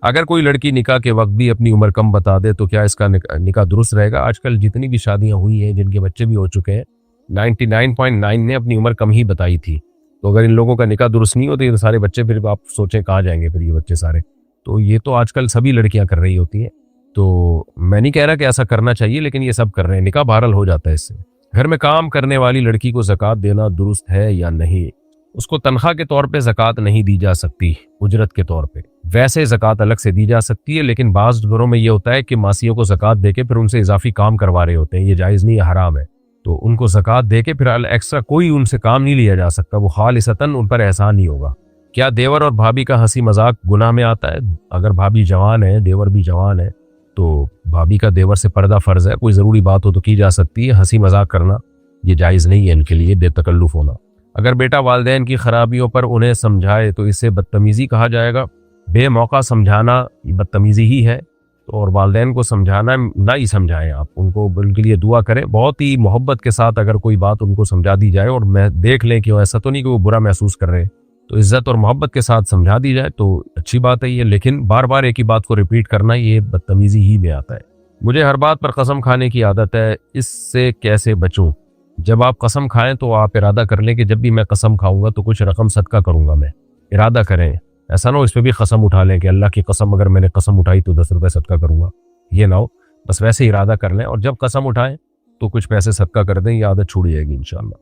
اگر کوئی لڑکی نکاح کے وقت بھی اپنی عمر کم بتا دے تو کیا اس کا نکاح درست رہے گا؟ آج کل جتنی بھی شادیاں ہوئی ہیں جن کے بچے بھی ہو چکے ہیں 99.9 نے اپنی عمر کم ہی بتائی تھی. تو اگر ان لوگوں کا نکاح درست نہیں ہوتے یہ سارے بچے پھر آپ سوچیں کہاں جائیں گے پھر یہ بچے سارے. تو یہ تو آج کل سبھی لڑکیاں کر رہی ہوتی ہیں. تو میں نہیں کہہ رہا کہ ایسا کرنا چاہیے, لیکن یہ سب کر رہے ہیں. نکاح بہرحال ہو جاتا ہے اس سے. گھر میں کام کرنے والی لڑکی کو زکوٰۃ دینا درست ہے یا نہیں؟ اس کو تنخواہ کے طور پہ زکوٰۃ نہیں دی جا سکتی, اجرت کے طور پہ. ویسے زکوٰۃ الگ سے دی جا سکتی ہے, لیکن بعض گھروں میں یہ ہوتا ہے کہ ماسیوں کو زکوٰۃ دے کے پھر ان سے اضافی کام کروا رہے ہوتے ہیں. یہ جائز نہیں ہے, حرام ہے. تو ان کو زکوٰۃ دے کے پھر ایکسٹرا کوئی ان سے کام نہیں لیا جا سکتا, وہ خالصتاً ان پر احسان نہیں ہوگا. کیا دیور اور بھابھی کا ہنسی مذاق گناہ میں آتا ہے؟ اگر بھابھی جوان ہے, دیور بھی جوان ہے, تو بھابھی کا دیور سے پردہ فرض ہے. کوئی ضروری بات ہو تو کی جا سکتی ہے, ہنسی مذاق کرنا یہ جائز نہیں ہے ان کے لیے, بے تکلف ہونا. اگر بیٹا والدین کی خرابیوں پر انہیں سمجھائے تو اسے بدتمیزی کہا جائے گا؟ بے موقع سمجھانا یہ بدتمیزی ہی ہے. اور والدین کو سمجھانا نہ ہی سمجھائیں آپ, ان کو ان کے لیے دعا کریں. بہت ہی محبت کے ساتھ اگر کوئی بات ان کو سمجھا دی جائے اور میں دیکھ لیں کہ وہ ایسا تو نہیں کہ وہ برا محسوس کر رہے ہیں, تو عزت اور محبت کے ساتھ سمجھا دی جائے تو اچھی بات ہے یہ. لیکن بار بار ایک ہی بات کو ریپیٹ کرنا یہ بدتمیزی ہی میں آتا ہے. مجھے ہر بات پر قسم کھانے کی عادت ہے, اس سے کیسے بچوں؟ جب آپ قسم کھائیں تو آپ ارادہ کر لیں کہ جب بھی میں قسم کھاؤں گا تو کچھ رقم صدقہ کروں گا. میں ارادہ کریں, ایسا نہ ہو اس پہ بھی قسم اٹھا لیں کہ اللہ کی قسم اگر میں نے قسم اٹھائی تو 10 روپے صدقہ کروں گا. یہ نہ ہو, بس ویسے ارادہ کر لیں اور جب قسم اٹھائیں تو کچھ پیسے صدقہ کر دیں. یہ عادت چھوڑ جائے گی انشاءاللہ.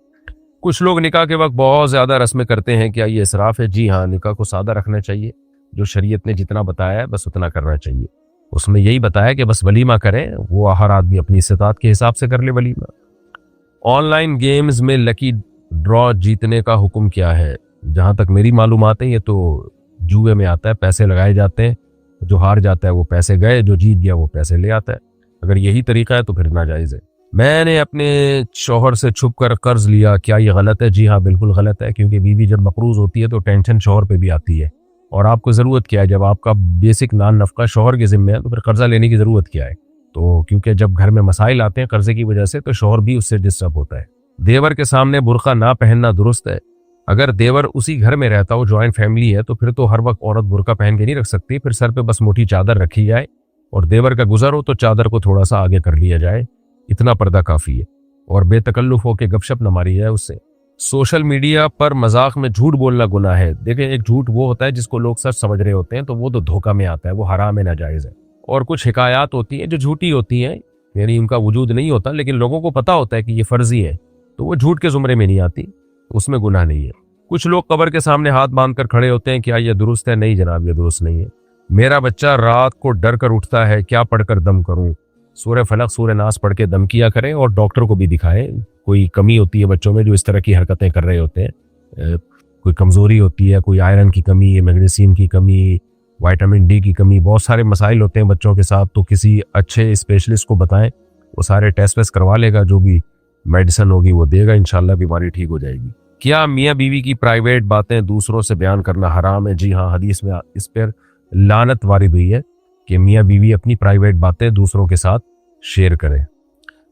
کچھ لوگ نکاح کے وقت بہت زیادہ رسمیں کرتے ہیں, کیا یہ اسراف ہے؟ جی ہاں, نکاح کو سادہ رکھنا چاہیے. جو شریعت نے جتنا بتایا ہے بس اتنا کرنا چاہیے. اس میں یہی بتایا کہ بس ولیمہ کریں, وہ ہر آدمی اپنی استطاعت کے حساب سے کر لے ولیمہ. آن لائن گیمز میں لکی ڈرا جیتنے کا حکم کیا ہے؟ جہاں تک میری معلومات ہیں یہ تو جوئے میں آتا ہے, پیسے لگائے جاتے ہیں, جو ہار جاتا ہے وہ پیسے گئے, جو جیت گیا وہ پیسے لے آتا ہے. اگر یہی طریقہ ہے تو پھر ناجائز ہے. میں نے اپنے شوہر سے چھپ کر قرض لیا, کیا یہ غلط ہے؟ جی ہاں بالکل غلط ہے, کیونکہ بیوی جب مقروض ہوتی ہے تو ٹینشن شوہر پہ بھی آتی ہے. اور آپ کو ضرورت کیا ہے؟ جب آپ کا بیسک نان نفقہ شوہر کے ذمہ ہے تو پھر قرضہ لینے کی ضرورت کیا ہے؟ تو کیونکہ جب گھر میں مسائل آتے ہیں قرضے کی وجہ سے تو شوہر بھی اس سے ڈسٹرب ہوتا ہے. دیور کے سامنے برقع نہ پہننا درست ہے؟ اگر دیور اسی گھر میں رہتا ہو, جوائنٹ فیملی ہے, تو پھر تو ہر وقت عورت برقع پہن کے نہیں رکھ سکتی. پھر سر پہ بس موٹی چادر رکھی جائے اور دیور کا گزر ہو تو چادر کو تھوڑا سا آگے کر لیا جائے, اتنا پردہ کافی ہے. اور بے تکلف ہو کے گپ شپ نہ ماری جائے اس سے. سوشل میڈیا پر مذاق میں جھوٹ بولنا گناہ ہے؟ دیکھیں, ایک جھوٹ وہ ہوتا ہے جس کو لوگ سچ سمجھ رہے ہوتے ہیں تو وہ تو دھوکہ میں آتا ہے, وہ حرام ہے, ناجائز ہے. اور کچھ حکایات ہوتی ہیں جو جھوٹی ہوتی ہیں, یعنی ان کا وجود نہیں ہوتا لیکن لوگوں کو پتہ ہوتا ہے کہ یہ فرضی ہے, تو وہ جھوٹ کے زمرے میں نہیں آتی، اس میں گناہ نہیں ہے۔ کچھ لوگ قبر کے سامنے ہاتھ باندھ کر کھڑے ہوتے ہیں، کیا یہ درست ہے؟ نہیں جناب، یہ درست نہیں ہے۔ میرا بچہ رات کو ڈر کر اٹھتا ہے، کیا پڑھ کر دم کروں؟ سورہ فلق سورہ ناس پڑھ کے دم کیا کریں، اور ڈاکٹر کو بھی دکھائیں۔ کوئی کمی ہوتی ہے بچوں میں جو اس طرح کی حرکتیں کر رہے ہوتے ہیں، کوئی کمزوری ہوتی ہے، کوئی آئرن کی کمی، میگنیسیم کی کمی، وائٹامن ڈی کی کمی، بہت سارے مسائل ہوتے ہیں بچوں کے ساتھ، تو کسی اچھے اسپیشلسٹ کو بتائیں، وہ سارے ٹیسٹ ویسٹ کروا لے گا، جو بھی میڈیسن ہوگی وہ دے گا، انشاءاللہ بیماری ٹھیک ہو جائے گی۔ کیا میاں بیوی کی پرائیویٹ باتیں دوسروں سے بیان کرنا حرام ہے؟ جی ہاں، حدیث میں اس پر لعنت وارد ہوئی ہے کہ میاں بیوی اپنی پرائیویٹ باتیں دوسروں کے ساتھ شیئر کریں۔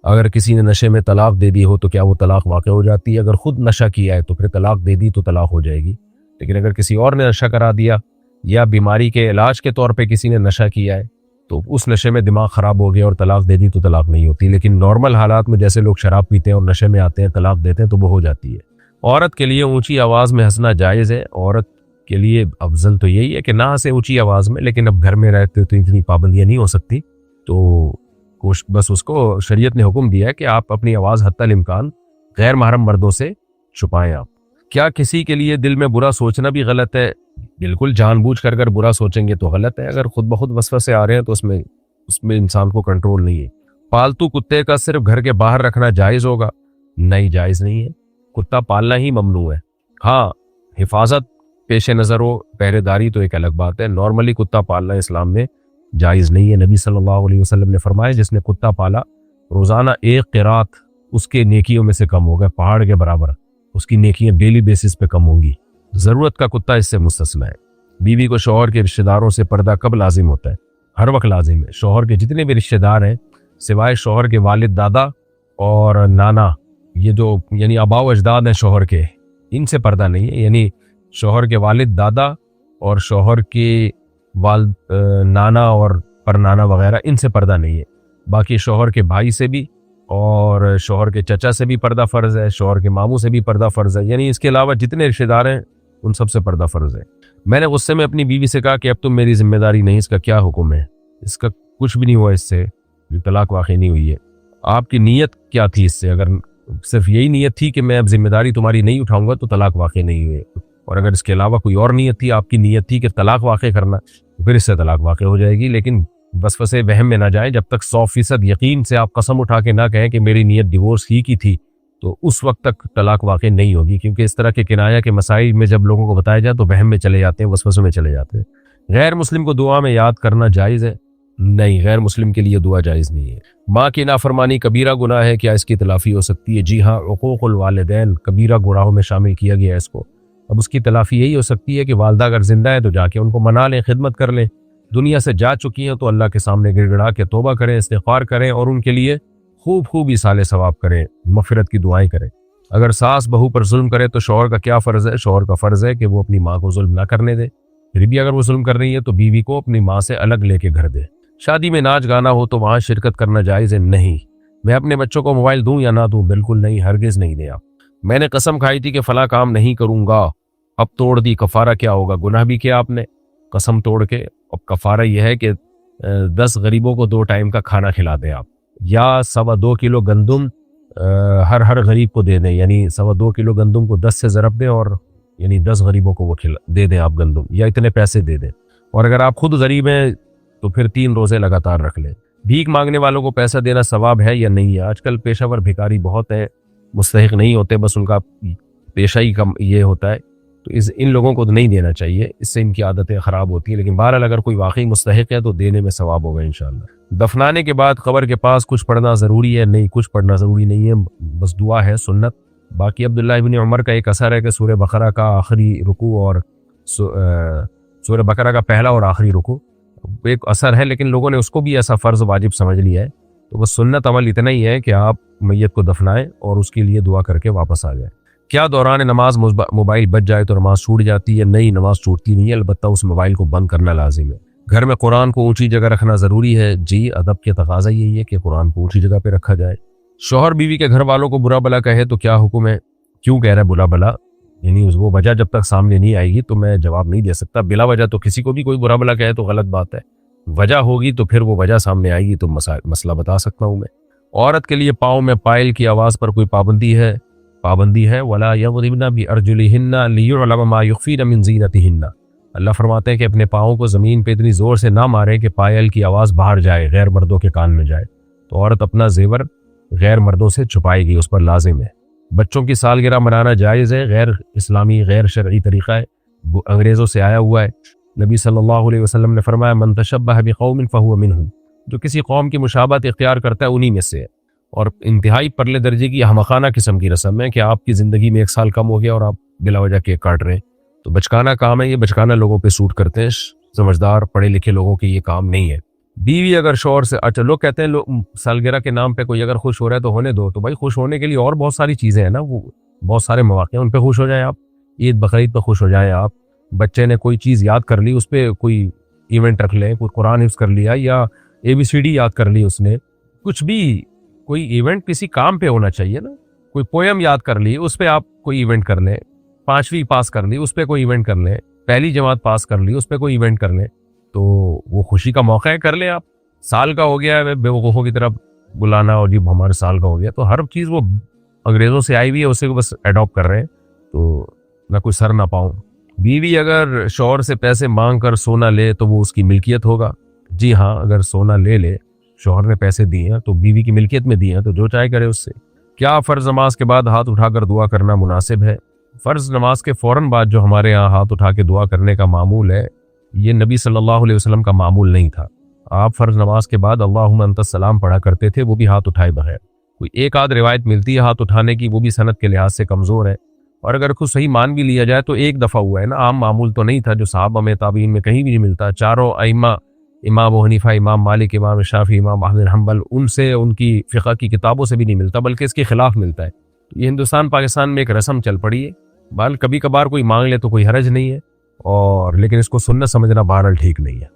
اگر کسی نے نشے میں طلاق دے دی ہو تو کیا وہ طلاق واقع ہو جاتی ہے؟ اگر خود نشہ کیا ہے تو پھر طلاق دے دی تو طلاق ہو جائے گی، لیکن اگر کسی اور نے نشہ کرا دیا یا بیماری کے علاج کے طور پہ کسی نے نشہ کیا ہے تو اس نشے میں دماغ خراب ہو گیا اور طلاق دے دی تو طلاق نہیں ہوتی۔ لیکن نارمل حالات میں جیسے لوگ شراب پیتے ہیں اور نشے میں آتے ہیں طلاق دیتے ہیں تو وہ ہو جاتی ہے۔ عورت کے لیے اونچی آواز میں ہنسنا جائز ہے؟ عورت کے لیے افضل تو یہی ہے کہ نہ ہنسے اونچی آواز میں، لیکن اب گھر میں رہتے تو اتنی پابندیاں نہیں ہو سکتی، تو بس اس کو شریعت نے حکم دیا ہے کہ آپ اپنی آواز حتی الامکان غیر محرم مردوں سے چھپائیں۔ آپ کیا کسی کے لیے دل میں برا سوچنا بھی غلط ہے؟ بالکل، جان بوجھ کر اگر برا سوچیں گے تو غلط ہے، اگر خود بخود وسوسے آ رہے ہیں تو اس میں انسان کو کنٹرول نہیں ہے۔ پالتو کتے کا صرف گھر کے باہر رکھنا جائز ہوگا؟ نہیں، جائز نہیں ہے، کتا پالنا ہی ممنوع ہے۔ ہاں، حفاظت پیش نظر ہو، پہرے داری تو ایک الگ بات ہے، نارملی کتا پالنا اسلام میں جائز نہیں ہے۔ نبی صلی اللہ علیہ وسلم نے فرمایا جس نے کتا پالا روزانہ ایک قرات اس کے نیکیوں میں سے کم ہوگا، پہاڑ کے برابر اس کی نیکیاں ڈیلی بیسس پہ کم ہوں گی۔ ضرورت کا کتا اس سے مستثنی ہے۔ بیوی کو شوہر کے رشتہ داروں سے پردہ کب لازم ہوتا ہے؟ ہر وقت لازم ہے۔ شوہر کے جتنے بھی رشتہ دار ہیں سوائے شوہر کے والد، دادا اور نانا، یہ جو یعنی آباء و اجداد ہیں شوہر کے، ان سے پردہ نہیں ہے، یعنی شوہر کے والد، دادا اور شوہر کے والد، نانا اور پرنانا وغیرہ، ان سے پردہ نہیں ہے۔ باقی شوہر کے بھائی سے بھی اور شوہر کے چچا سے بھی پردہ فرض ہے، شوہر کے ماموں سے بھی پردہ فرض ہے، یعنی اس کے علاوہ جتنے رشتہ دار ہیں ان سب سے پردہ فرض ہے۔ میں نے غصے میں اپنی بیوی سے کہا کہ اب تم میری ذمہ داری نہیں، اس کا کیا حکم ہے؟ اس کا کچھ بھی نہیں ہوا، اس سے طلاق واقع نہیں ہوئی ہے۔ آپ کی نیت کیا تھی اس سے؟ اگر صرف یہی نیت تھی کہ میں اب ذمہ داری تمہاری نہیں اٹھاؤں گا تو طلاق واقع نہیں ہوئے، اور اگر اس کے علاوہ کوئی اور نیت تھی، آپ کی نیت تھی کہ طلاق واقع کرنا، تو پھر اس سے طلاق واقع ہو جائے گی۔ لیکن وسوسے وہم میں نہ جائیں، جب تک 100% یقین سے آپ قسم اٹھا کے نہ کہیں کہ میری نیت ڈیورس ہی کی تھی، تو اس وقت تک طلاق واقع نہیں ہوگی، کیونکہ اس طرح کے کنایہ کے مسائل میں جب لوگوں کو بتایا جائے تو وہم میں چلے جاتے ہیں، وسوسوں میں چلے جاتے ہیں۔ غیر مسلم کو دعا میں یاد کرنا جائز ہے؟ نہیں، غیر مسلم کے لیے دعا جائز نہیں ہے۔ ماں کی نافرمانی کبیرہ گناہ ہے، کیا اس کی تلافی ہو سکتی ہے؟ جی ہاں، عقوق الوالدین کبیرہ گناہوں میں شامل کیا گیا ہے اس کو۔ اب اس کی تلافی یہی ہو سکتی ہے کہ والدہ اگر زندہ ہے تو جا کے ان کو منا لیں، خدمت کر لیں، دنیا سے جا چکی ہیں تو اللہ کے سامنے گڑ گڑا کے توبہ کریں، استغفار کریں، اور ان کے لیے خوب ایصال ثواب کریں، مغفرت کی دعائیں کریں۔ اگر ساس بہو پر ظلم کرے تو شوہر کا کیا فرض ہے؟ شوہر کا فرض ہے کہ وہ اپنی ماں کو ظلم نہ کرنے دے، پھر بھی اگر وہ ظلم کر رہی ہے تو بیوی کو اپنی ماں سے الگ لے کے گھر دے۔ شادی میں ناچ گانا ہو تو وہاں شرکت کرنا جائز ہے؟ نہیں۔ میں اپنے بچوں کو موبائل دوں یا نہ دوں؟ بالکل نہیں، ہرگز نہیں دیں آپ۔ میں نے قسم کھائی تھی کہ فلاں کام نہیں کروں گا، اب توڑ دی، کفارہ کیا ہوگا؟ گناہ بھی کیا آپ نے قسم توڑ کے؟ اب کفارہ یہ ہے کہ 10 غریبوں کو 2 ٹائم کا کھانا کھلا دیں آپ، یا 2.25 کلو گندم ہر غریب کو دے دیں، یعنی 2.25 کلو گندم کو 10 سے ضرب دیں، اور یعنی 10 غریبوں کو وہ دے دیں آپ گندم، یا اتنے پیسے دے دیں۔ اور اگر آپ خود غریب ہیں تو پھر 3 روزے لگاتار رکھ لیں۔ بھیک مانگنے والوں کو پیسہ دینا ثواب ہے یا نہیں ہے؟ آج کل پیشہ ور بھکاری بہت ہیں، مستحق نہیں ہوتے، بس ان کا پیشہ ہی کم یہ ہوتا ہے، تو ان لوگوں کو تو نہیں دینا چاہیے، اس سے ان کی عادتیں خراب ہوتی ہیں، لیکن بہرحال اگر کوئی واقعی مستحق ہے تو دینے میں ثواب ہوگا انشاءاللہ۔ دفنانے کے بعد قبر کے پاس کچھ پڑھنا ضروری ہے؟ نہیں، کچھ پڑھنا ضروری نہیں ہے، بس دعا ہے، سنت۔ باقی عبداللہ ابن عمر کا ایک اثر ہے کہ سورہ بقرہ کا آخری رکوع اور سورہ بقرہ کا پہلا اور آخری رکوع ایک اثر ہے، لیکن لوگوں نے اس کو بھی ایسا فرض واجب سمجھ لیا ہے، تو بس سنت عمل اتنا ہی ہے کہ آپ میت کو دفنائیں اور اس کے لیے دعا کر کے واپس آ جائیں۔ کیا دوران نماز موبائل بج جائے تو نماز چھوٹ جاتی ہے؟ نہیں، نماز چھوٹتی نہیں ہے، البتہ اس موبائل کو بند کرنا لازم ہے۔ گھر میں قرآن کو اونچی جگہ رکھنا ضروری ہے؟ جی، ادب کے تقاضا یہی ہے کہ قرآن کو اونچی جگہ پہ رکھا جائے۔ شوہر بیوی کے گھر والوں کو برا بلا کہے تو کیا حکم ہے؟ کیوں کہہ رہا ہے برا بلا؟ یعنی وہ وجہ جب تک سامنے نہیں آئے گی تو میں جواب نہیں دے سکتا۔ بلا وجہ تو کسی کو بھی کوئی برا بلا کہے تو غلط بات ہے، وجہ ہوگی تو پھر وہ وجہ سامنے آئے گی تو مسئلہ بتا سکتا ہوں میں۔ عورت کے لیے پاؤں میں پائل کی آواز پر کوئی پابندی ہے؟ پابندی ہے ولا یضربن بارجلہن لیعلم ما یخفین من زینتہن، اللہ فرماتے ہیں کہ اپنے پاؤں کو زمین پہ اتنی زور سے نہ ماریں کہ پائل کی آواز باہر جائے، غیر مردوں کے کان میں جائے۔ تو عورت اپنا زیور غیر مردوں سے چھپائے گی، اس پر لازم ہے۔ بچوں کی سالگرہ منانا جائز ہے، غیر اسلامی غیر شرعی طریقہ ہے، انگریزوں سے آیا ہوا ہے۔ نبی صلی اللہ علیہ وسلم نے فرمایا من تشبہ بقوم فہو منہم، جو کسی قوم کی مشابہت اختیار کرتا ہے انہی میں سے ہے۔ اور انتہائی پرلے درجے کی احمقانہ قسم کی رسم ہے کہ آپ کی زندگی میں 1 سال کم ہو گیا اور آپ بلا وجہ کیک کاٹ رہے ہیں۔ تو بچکانہ کام ہے یہ، بچکانہ لوگوں پہ سوٹ کرتے ہیں، سمجھدار پڑھے لکھے لوگوں کے یہ کام نہیں ہے۔ بیوی اگر شوہر سے، اچھا لوگ کہتے ہیں سالگرہ کے نام پہ کوئی اگر خوش ہو رہا ہے تو ہونے دو، تو بھائی خوش ہونے کے لیے اور بہت ساری چیزیں ہیں نا، وہ بہت سارے مواقع ہیں، ان پہ خوش ہو جائیں آپ، عید بقرعید پہ خوش ہو جائیں آپ، بچے نے کوئی چیز یاد کر لی اس پہ کوئی ایونٹ رکھ لیں، کوئی قرآن حفظ کر لیا یا ABCD یاد کر لی اس نے، کچھ بھی کوئی ایونٹ کسی کام پہ ہونا چاہیے نا، کوئی پویم یاد کر لی اس پہ آپ کوئی ایونٹ کر لیں، 5ویں پاس کر لی اس پہ کوئی ایونٹ کر لیں، پہلی جماعت پاس کر لی اس پہ کوئی ایونٹ کر لیں، تو وہ خوشی کا موقع ہے، کر لیں آپ۔ سال کا ہو گیا ہے بے وقوفوں کی طرف بلانا، اور جی ہمارے سال کا ہو گیا، تو ہر چیز وہ انگریزوں سے آئی ہوئی ہے، اسے کو بس اڈاپٹ کر رہے ہیں، تو نہ کوئی سر نہ پاؤں۔ بیوی اگر شوہر سے پیسے مانگ کر سونا لے تو وہ اس کی ملکیت ہوگا؟ جی ہاں، اگر سونا لے لے، شوہر نے پیسے دیے ہیں تو بیوی کی ملکیت میں دیے ہیں تو جو چاہے کرے اس سے۔ کیا فرض نماز کے بعد ہاتھ اٹھا کر دعا کرنا مناسب ہے؟ فرض نماز کے فوراً بعد جو ہمارے ہاں ہاتھ اٹھا کے دعا کرنے کا معمول ہے، یہ نبی صلی اللہ علیہ وسلم کا معمول نہیں تھا۔ آپ فرض نماز کے بعد اللہم انت السلام پڑھا کرتے تھے، وہ بھی ہاتھ اٹھائے بغیر۔ کوئی ایک آدھ روایت ملتی ہے ہاتھ اٹھانے کی، وہ بھی سند کے لحاظ سے کمزور ہے، اور اگر کچھ صحیح مان بھی لیا جائے تو ایک دفعہ ہوا ہے نا، عام معمول تو نہیں تھا جو صحابہ میں تابعین میں کہیں بھی نہیں ملتا۔ چاروں ائمہ، امام ابو حنیفہ، امام مالک، امام شافعی، امام احمد بن حنبل، ان سے ان کی فقہ کی کتابوں سے بھی نہیں ملتا، بلکہ اس کے خلاف ملتا ہے۔ یہ ہندوستان پاکستان میں ایک رسم چل پڑی ہے، بال کبھی کبھار کوئی مانگ لے تو کوئی حرج نہیں ہے، اور لیکن اس کو سنت سمجھنا بہرحال ٹھیک نہیں ہے۔